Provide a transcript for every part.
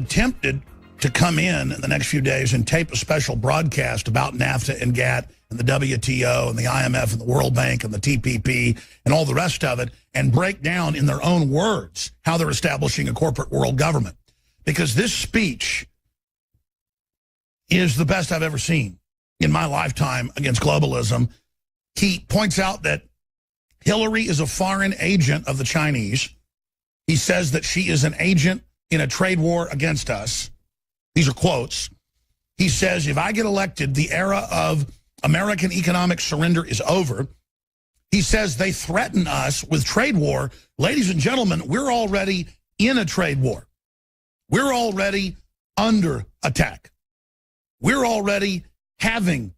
I'm tempted to come in the next few days and tape a special broadcast about NAFTA and GATT and the WTO and the IMF and the World Bank and the TPP and all the rest of it and break down in their own words how they're establishing a corporate world government. Because this speech is the best I've ever seen in my lifetime against globalism. He points out that Hillary is a foreign agent of the Chinese. He says that she is an agent in a trade war against us. These are quotes. He says, if I get elected, the era of American economic surrender is over. He says they threaten us with trade war. Ladies and gentlemen, we're already in a trade war. We're already under attack. We're already having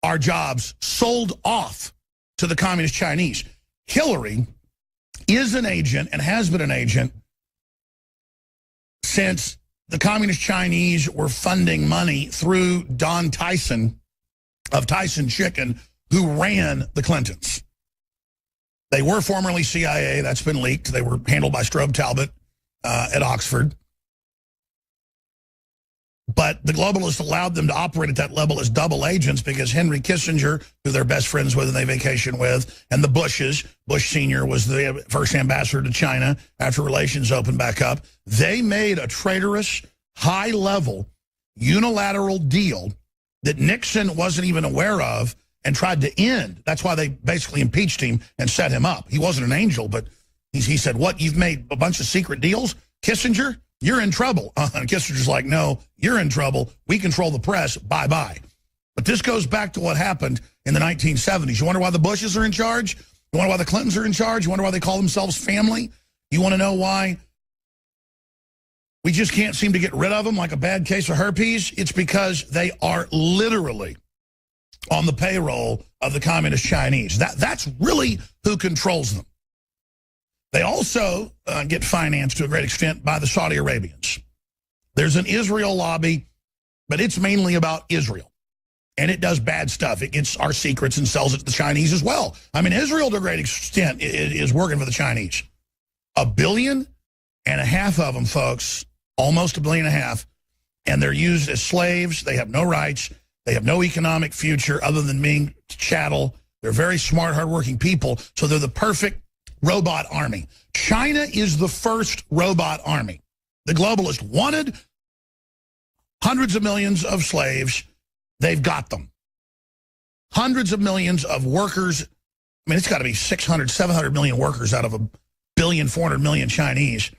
our jobs sold off to the communist Chinese. Hillary is an agent and has been an agent since the communist Chinese were funding money through Don Tyson of Tyson Chicken, who ran the Clintons. They were formerly CIA. That's been leaked. They were handled by Strobe Talbot at Oxford. But the globalists allowed them to operate at that level as double agents because Henry Kissinger, who they're best friends with and they vacation with, and the Bushes, Bush Sr. was the first ambassador to China after relations opened back up, they made a traitorous, high-level, unilateral deal that Nixon wasn't even aware of and tried to end. That's why they basically impeached him and set him up. He wasn't an angel, but he said, what, you've made a bunch of secret deals? Kissinger? You're in trouble. And Kissinger's like, no, you're in trouble. We control the press. Bye-bye. But this goes back to what happened in the 1970s. You wonder why the Bushes are in charge? You wonder why the Clintons are in charge? You wonder why they call themselves family? You want to know why we just can't seem to get rid of them like a bad case of herpes? It's because they are literally on the payroll of the communist Chinese. That's really who controls them. They also get financed to a great extent by the Saudi Arabians. There's an Israel lobby, but it's mainly about Israel. And it does bad stuff. It gets our secrets and sells it to the Chinese as well. I mean, Israel to a great extent is working for the Chinese. 1.5 billion of them, folks, almost 1.5 billion, and they're used as slaves. They have no rights. They have no economic future other than being chattel. They're very smart, hardworking people, so they're the perfect robot army. China is the first robot army. The globalists wanted hundreds of millions of slaves. They've got them. Hundreds of millions of workers. I mean, it's got to be 600, 700 million workers out of 1.4 billion Chinese,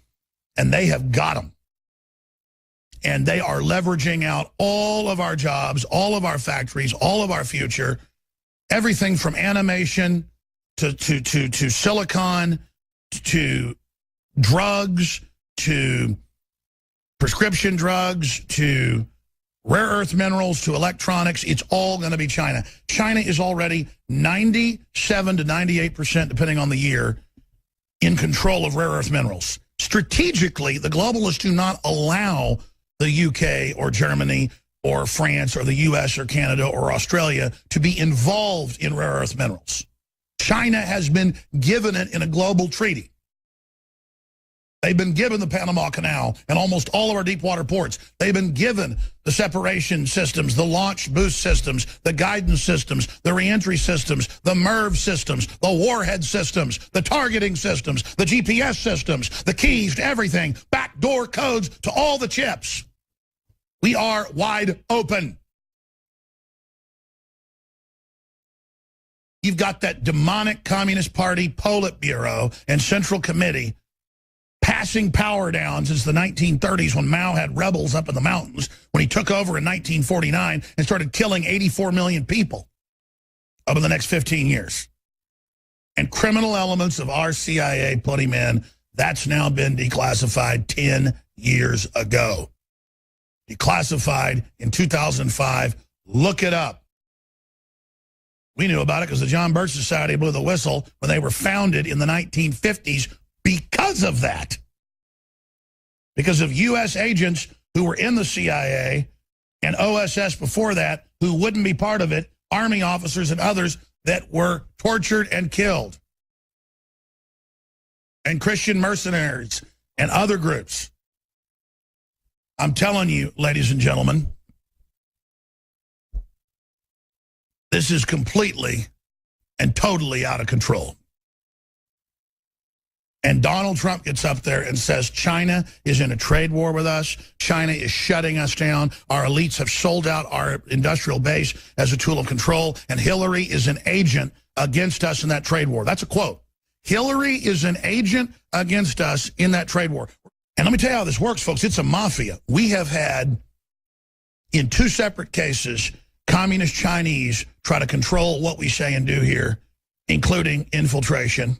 and they have got them. And they are leveraging out all of our jobs, all of our factories, all of our future, everything from animation to silicon, to drugs, to prescription drugs, to rare earth minerals, to electronics. It's all going to be China. China is already 97 to 98%, depending on the year, in control of rare earth minerals. Strategically, the globalists do not allow the UK or Germany or France or the US or Canada or Australia to be involved in rare earth minerals. China has been given it in a global treaty. They've been given the Panama Canal and almost all of our deep water ports. They've been given the separation systems, the launch boost systems, the guidance systems, the reentry systems, the MIRV systems, the warhead systems, the targeting systems, the GPS systems, the keys to everything, backdoor codes to all the chips. We are wide open. You've got that demonic Communist Party Politburo and Central Committee passing power down since the 1930s when Mao had rebels up in the mountains, when he took over in 1949 and started killing 84 million people over the next 15 years. And criminal elements of our CIA put him in. That's now been declassified 10 years ago. Declassified in 2005. Look it up. We knew about it because the John Birch Society blew the whistle when they were founded in the 1950s because of that. Because of U.S. agents who were in the CIA and OSS before that who wouldn't be part of it, Army officers and others that were tortured and killed. And Christian mercenaries and other groups. I'm telling you, ladies and gentlemen, this is completely and totally out of control. And Donald Trump gets up there and says China is in a trade war with us. China is shutting us down. Our elites have sold out our industrial base as a tool of control. And Hillary is an agent against us in that trade war. That's a quote. Hillary is an agent against us in that trade war. And let me tell you how this works, folks. It's a mafia. We have had, in 2 separate cases, communist Chinese try to control what we say and do here, including infiltration.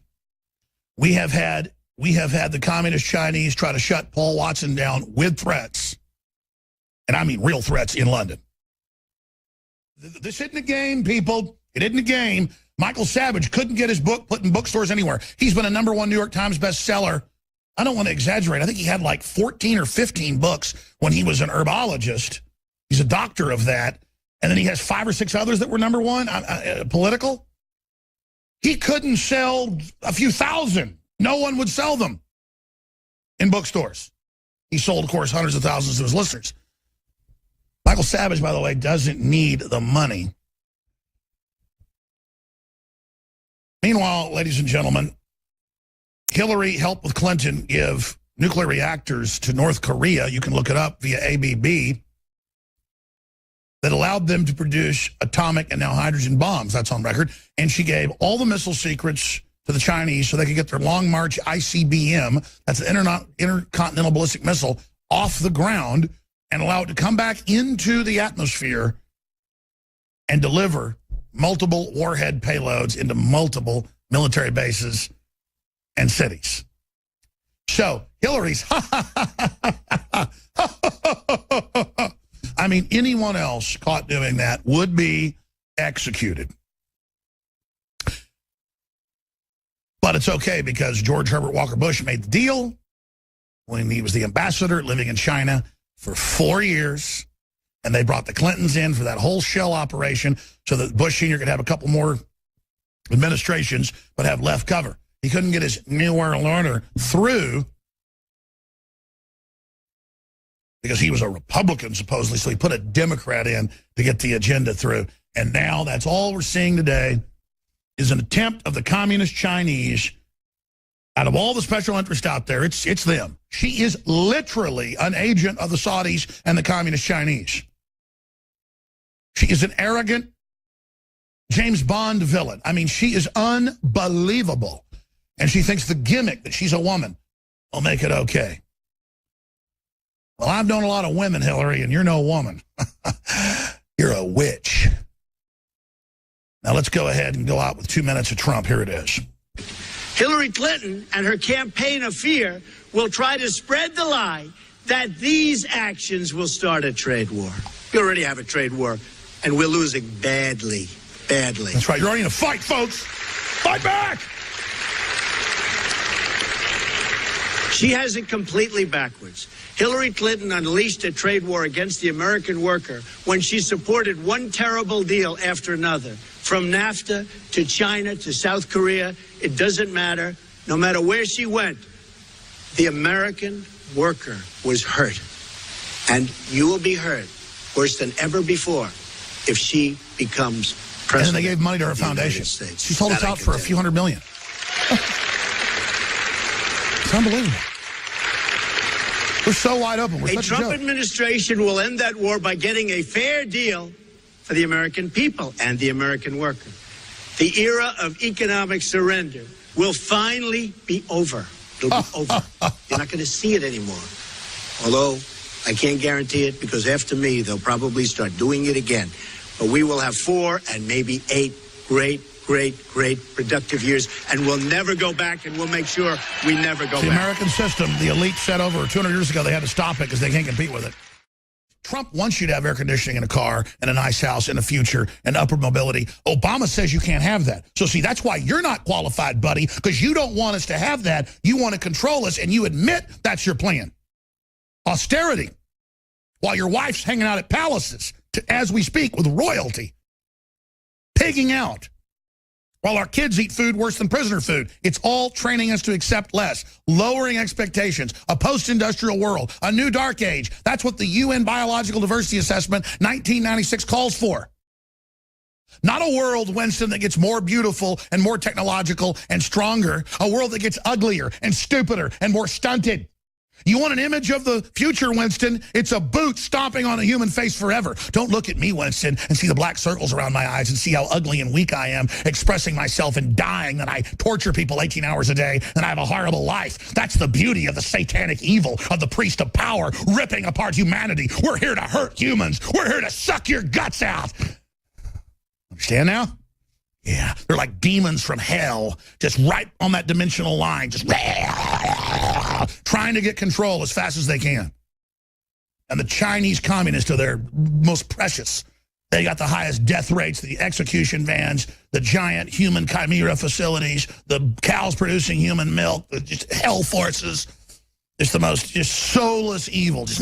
We have had the communist Chinese try to shut Paul Watson down with threats. And I mean real threats in London. This isn't a game, people. It isn't a game. Michael Savage couldn't get his book put in bookstores anywhere. He's been a #1 New York Times bestseller. I don't want to exaggerate. I think he had like 14 or 15 books when he was an herbologist. He's a doctor of that. And then he has 5 or 6 others that were #1 political. He couldn't sell a few thousand. No one would sell them in bookstores. He sold, of course, hundreds of thousands to his listeners. Michael Savage, by the way, doesn't need the money. Meanwhile, ladies and gentlemen, Hillary helped with Clinton give nuclear reactors to North Korea. You can look it up via ABB. That allowed them to produce atomic and now hydrogen bombs. That's on record. And she gave all the missile secrets to the Chinese so they could get their Long March ICBM, that's an intercontinental ballistic missile, off the ground and allow it to come back into the atmosphere and deliver multiple warhead payloads into multiple military bases and cities. So Hillary's I mean, anyone else caught doing that would be executed. But it's okay because George Herbert Walker Bush made the deal when he was the ambassador living in China for 4 years. And they brought the Clintons in for that whole shell operation so that Bush Sr. could have a couple more administrations but have left cover. He couldn't get his New World Order through because he was a Republican, supposedly, so he put a Democrat in to get the agenda through. And now that's all we're seeing today is an attempt of the communist Chinese, out of all the special interests out there, it's them. She is literally an agent of the Saudis and the communist Chinese. She is an arrogant James Bond villain. I mean, she is unbelievable. And she thinks the gimmick that she's a woman will make it okay. Well, I've known a lot of women, Hillary, and you're no woman. You're a witch. Now let's go ahead and go out with 2 minutes of Trump. Here it is. Hillary Clinton and her campaign of fear will try to spread the lie that these actions will start a trade war. We already have a trade war, and we're losing badly, badly. That's right. You're already in a fight, folks. Fight back! She has it completely backwards. Hillary Clinton unleashed a trade war against the American worker when she supported one terrible deal after another. From NAFTA to China to South Korea, it doesn't matter. No matter where she went, the American worker was hurt. And you will be hurt worse than ever before if she becomes president. And they gave money to her foundation. She sold us out for a few $100 million. It's unbelievable. We're so wide open. We're a Trump administration will end that war by getting a fair deal for the American people and the American worker. The era of economic surrender will finally be over. It'll be over. You're not going to see it anymore. Although I can't guarantee it because after me, they'll probably start doing it again. But we will have 4 and maybe 8 great productive years, and we'll never go back, and we'll make sure we never go back. The American system, the elite said over 200 years ago they had to stop it because they can't compete with it. Trump wants you to have air conditioning in a car and a nice house in the future and upward mobility. Obama says you can't have that. So see, that's why you're not qualified, buddy, because you don't want us to have that. You want to control us, and you admit that's your plan. Austerity, while your wife's hanging out at palaces, as we speak, with royalty, pigging out. while our kids eat food worse than prisoner food. It's all training us to accept less, lowering expectations, a post-industrial world, a new dark age. That's what the UN Biological Diversity Assessment 1996 calls for. Not a world, Winston, that gets more beautiful and more technological and stronger. A world that gets uglier and stupider and more stunted. You want an image of the future, Winston? It's a boot stomping on a human face forever. Don't look at me, Winston, and see the black circles around my eyes and see how ugly and weak I am, expressing myself and dying, that I torture people 18 hours a day, and I have a horrible life. That's the beauty of the satanic evil of the priest of power ripping apart humanity. We're here to hurt humans. We're here to suck your guts out. Understand now? Yeah, they're like demons from hell, just right on that dimensional line, just trying to get control as fast as they can. And the Chinese communists are their most precious. They got the highest death rates, the execution vans, the giant human chimera facilities, the cows producing human milk, the just hell forces. It's the most just soulless evil. Just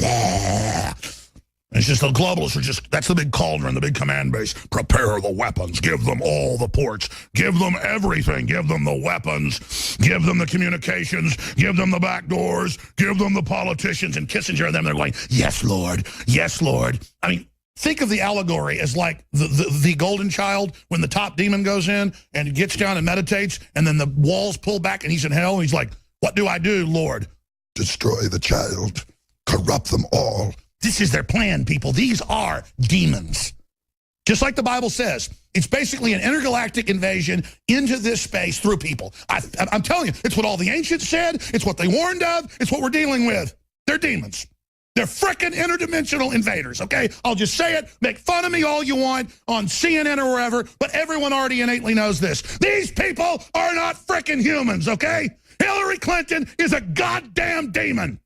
it's just the globalists are just, that's the big cauldron, the big command base. Prepare the weapons. Give them all the ports. Give them everything. Give them the weapons. Give them the communications. Give them the back doors. Give them the politicians. And Kissinger and them, they're going, yes, Lord. Yes, Lord. I mean, think of the allegory as like the golden child when the top demon goes in and he gets down and meditates and then the walls pull back and he's in hell and he's like, what do I do, Lord? Destroy the child. Corrupt them all. This is their plan, people. These are demons. Just like the Bible says, it's basically an intergalactic invasion into this space through people. I'm telling you, it's what all the ancients said. It's what they warned of. It's what we're dealing with. They're demons. They're frickin' interdimensional invaders, okay? I'll just say it. Make fun of me all you want on CNN or wherever, but everyone already innately knows this. These people are not frickin' humans, okay? Hillary Clinton is a goddamn demon.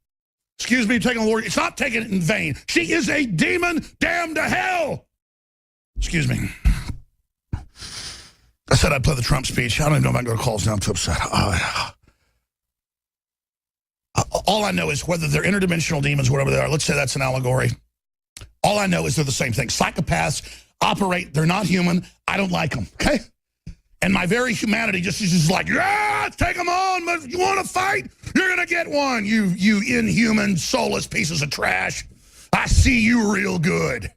Excuse me, taking the Lord. It's not taking it in vain. She is a demon damned to hell. Excuse me. I said I'd play the Trump speech. I don't even know if I can go to calls now. I'm too upset. All I know is whether they're interdimensional demons, whatever they are, let's say that's an allegory. All I know is they're the same thing. Psychopaths operate. They're not human. I don't like them, okay? And my very humanity just is just like, yeah, take them on. But if you want to fight, you're going to get one, you inhuman, soulless pieces of trash. I see you real good.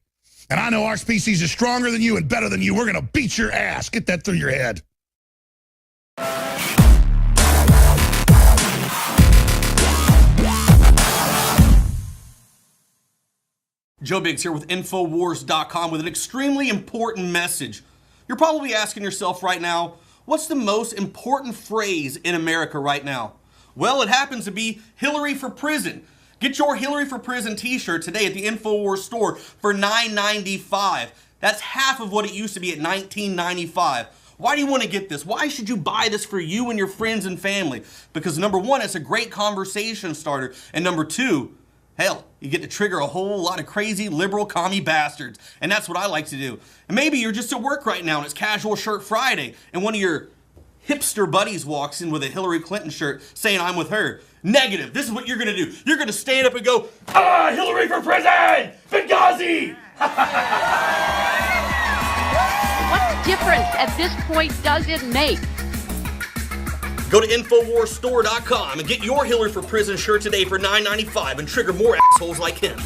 And I know our species is stronger than you and better than you. We're going to beat your ass. Get that through your head. Joe Biggs here with Infowars.com with an extremely important message. You're probably asking yourself right now, what's the most important phrase in America right now? Well, it happens to be Hillary for prison. Get your Hillary for prison t-shirt today at the Infowars store for $9.95. That's half of what it used to be at $19.95. Why do you want to get this? Why should you buy this for you and your friends and family? Because number one, it's a great conversation starter. And number two, hell, you get to trigger a whole lot of crazy liberal commie bastards. And that's what I like to do. And maybe you're just at work right now and it's Casual Shirt Friday and one of your hipster buddies walks in with a Hillary Clinton shirt saying I'm with her. Negative. This is what you're going to do. You're going to stand up and go, Hillary for prison! Benghazi! What difference at this point does it make? Go to InfoWarsStore.com and get your Hillary for Prison shirt today for $9.95 and trigger more assholes like him.